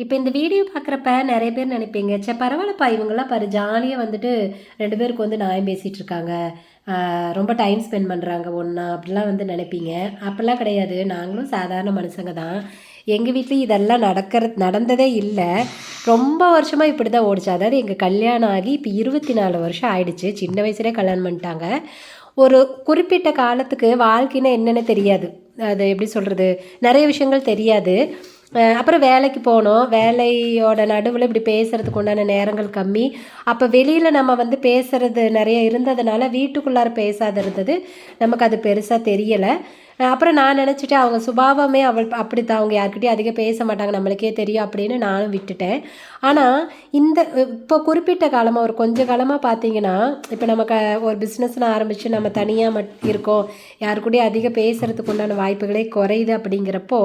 இப்போ இந்த வீடியோ பார்க்குறப்ப நிறைய பேர் நினைப்பீங்க, சே பரவாயில்லப்பா இவங்கெல்லாம் பாரு ஜாலியாக வந்துட்டு 2 பேருக்கு வந்து நியாயம் பேசிகிட்டு இருக்காங்க, ரொம்ப டைம் ஸ்பெண்ட் பண்ணுறாங்க ஒன்றா அப்படிலாம் வந்து நினைப்பீங்க. அப்படிலாம் கிடையாது. நாங்களும் சாதாரண மனுஷங்க தான். எங்கள் வீட்லேயும் இதெல்லாம் நடந்ததே இல்லை. ரொம்ப வருஷமாக இப்படி தான் ஓடிச்சு. அதாவது எங்கள் கல்யாணம் ஆகி இப்போ 24 வருஷம் ஆயிடுச்சு. சின்ன வயசுலேயே கல்யாணம் பண்ணிட்டாங்க. ஒரு குறிப்பிட்ட காலத்துக்கு வாழ்க்கைன்னா என்னென்னு தெரியாது. அது எப்படி சொல்கிறது, நிறைய விஷயங்கள் தெரியாது. அப்புறம் வேலைக்கு போனோம். வேலையோட நடுவில் இப்படி பேசுகிறதுக்கு உண்டான நேரங்கள் கம்மி. அப்போ வெளியில் நம்ம வந்து பேசுகிறது நிறைய இருந்ததுனால வீட்டுக்குள்ளார பேசாத இருந்தது நமக்கு அது பெருசாக தெரியலை. அப்புறம் நான் நினச்சிட்டேன் அவங்க சுபாவமே அப்படித்தான், அவங்க யார்கிட்டையும் அதிகம் பேச மாட்டாங்க, நம்மளுக்கே தெரியும் அப்படின்னு நானும் விட்டுட்டேன். ஆனால் இந்த இப்போ குறிப்பிட்ட காலமாக ஒரு கொஞ்ச காலமாக பார்த்தீங்கன்னா, இப்போ நமக்கு ஒரு பிஸ்னஸ்னு ஆரம்பித்து நம்ம தனியாக இருக்கோம், யாரு கூடயும் அதிகம் பேசுகிறதுக்கு உண்டான வாய்ப்புகளே குறையுது. அப்படிங்கிறப்போ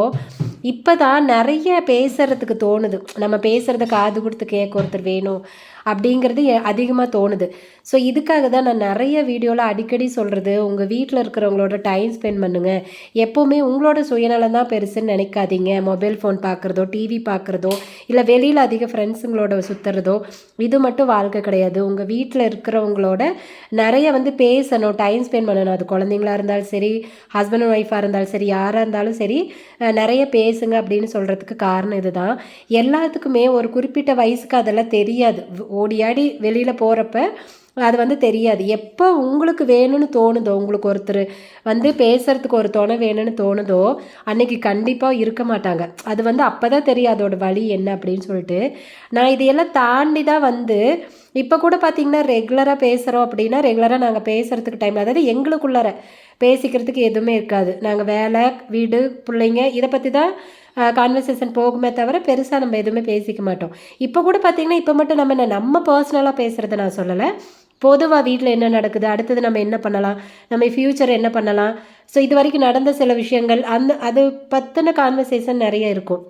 இப்போ தான் நிறைய பேசுகிறதுக்கு தோணுது. நம்ம பேசுகிறத காது கொடுத்து கேட்க ஒருத்தர் வேணும் அப்படிங்கிறது அதிகமாக தோணுது. ஸோ இதுக்காக தான் நான் நிறைய வீடியோவில் அடிக்கடி சொல்கிறது, உங்கள் வீட்டில் இருக்கிறவங்களோட டைம் ஸ்பெண்ட் பண்ணுங்கள். எப்போவுமே உங்களோட சுயநலம் தான் பெருசுன்னு நினைக்காதீங்க. மொபைல் ஃபோன் பார்க்குறதோ, டிவி பார்க்குறதோ, இல்லை வெளியில் அதிக ஃப்ரெண்ட்ஸுங்களோட சுற்றுறதோ இது மட்டும் வாழ்க்கை கிடையாது. உங்கள் வீட்டில் இருக்கிறவங்களோட நிறைய வந்து பேசணும், டைம் ஸ்பெண்ட் பண்ணணும். அது குழந்தைங்களா இருந்தாலும் சரி, ஹஸ்பண்ட் அண்ட் ஒய்ஃபாக இருந்தாலும் சரி, யாராக இருந்தாலும் சரி, நிறைய பேசுங்க அப்படின்னு சொல்கிறதுக்கு காரணம் இதுதான். எல்லாத்துக்குமே ஒரு குறிப்பிட்ட வயசுக்கு அதெல்லாம் தெரியாது. ஓடி ஆடி வெளியில் போகிறப்ப அது வந்து தெரியாது. எப்போ உங்களுக்கு வேணும்னு தோணுதோ, உங்களுக்கு ஒருத்தர் வந்து பேசுகிறதுக்கு ஒரு துணை வேணும்னு தோணுதோ அன்றைக்கி கண்டிப்பாக இருக்க மாட்டாங்க. அது வந்து அப்போ தான் தெரியும் அதோட வழி என்ன அப்படின்னு சொல்லிட்டு. நான் இதையெல்லாம் தாண்டி தான் வந்து இப்போ கூட பார்த்திங்கன்னா ரெகுலராக பேசுகிறோம் அப்படின்னா ரெகுலராக நாங்கள் பேசுகிறதுக்கு டைம், அதாவது எங்களுக்குள்ளார பேசிக்கிறதுக்கு எதுவுமே இருக்காது. நாங்கள் வேலை, வீடு, பிள்ளைங்க இதை பற்றி தான் கான்வர்சேஷன் போகுமே தவிர பெருசாக நம்ம எதுவுமே பேசிக்க மாட்டோம். இப்போ கூட பார்த்திங்கன்னா இப்போ மட்டும் நம்ம பர்சனலாக பேசுகிறத நான் சொல்லலை, பொதுவாக வீட்டில் என்ன நடக்குது, அடுத்தது நம்ம என்ன பண்ணலாம், நம்ம ஃப்யூச்சர் என்ன பண்ணலாம், ஸோ இது வரைக்கும் நடந்த சில விஷயங்கள் அது பற்றின கான்வர்சேஷன் நிறைய இருக்கும்.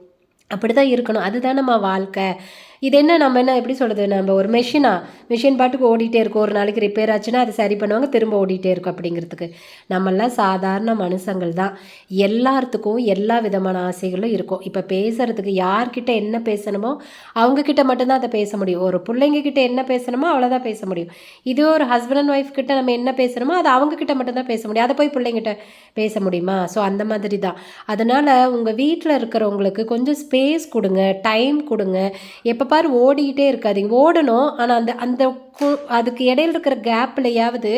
அப்படி தான் இருக்கணும். அதுதான் நம்ம வாழ்க்கை. இது என்ன நம்ம என்ன எப்படி சொல்கிறது, நம்ம ஒரு மிஷின் பாட்டுக்கு ஓடிட்டே இருக்கும். ஒரு நாளைக்கு ரிப்பேர் ஆச்சுன்னா அது சரி பண்ணுவாங்க, திரும்ப ஓடிட்டே இருக்கும். அப்படிங்கிறதுக்கு நம்மளாம் சாதாரண மனுஷங்கள் தான். எல்லாத்துக்கும் எல்லா விதமான ஆசைகளும் இருக்கும். இப்போ பேசுகிறதுக்கு யார்கிட்ட என்ன பேசணுமோ அவங்கக்கிட்ட மட்டும்தான் அதை பேச முடியும். ஒரு பிள்ளைங்கக்கிட்ட என்ன பேசணுமோ அவ்வளோதான் பேச முடியும். இது ஒரு ஹஸ்பண்ட் அண்ட் ஒய்ஃப் கிட்ட நம்ம என்ன பேசணுமோ அது அவங்கக்கிட்ட மட்டும்தான் பேச முடியும். அதை போய் பிள்ளைங்கிட்ட பேச முடியுமா? ஸோ அந்த மாதிரி தான். அதனால் உங்கள் வீட்டில் இருக்கிறவங்களுக்கு கொஞ்சம் ஸ்பேஸ் கொடுங்க, டைம் கொடுங்க. எப்போ பாரு ஓடிக்கிட்டே இருக்காதீங்க. ஓடணும், ஆனால் அதுக்கு இடையில இருக்கிற கேப்லையாவது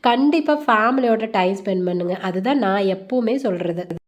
கண்டிப்பாக ஃபேமிலியோட டைம் ஸ்பெண்ட் பண்ணுங்கள். அதுதான் நான் எப்போவுமே சொல்கிறது.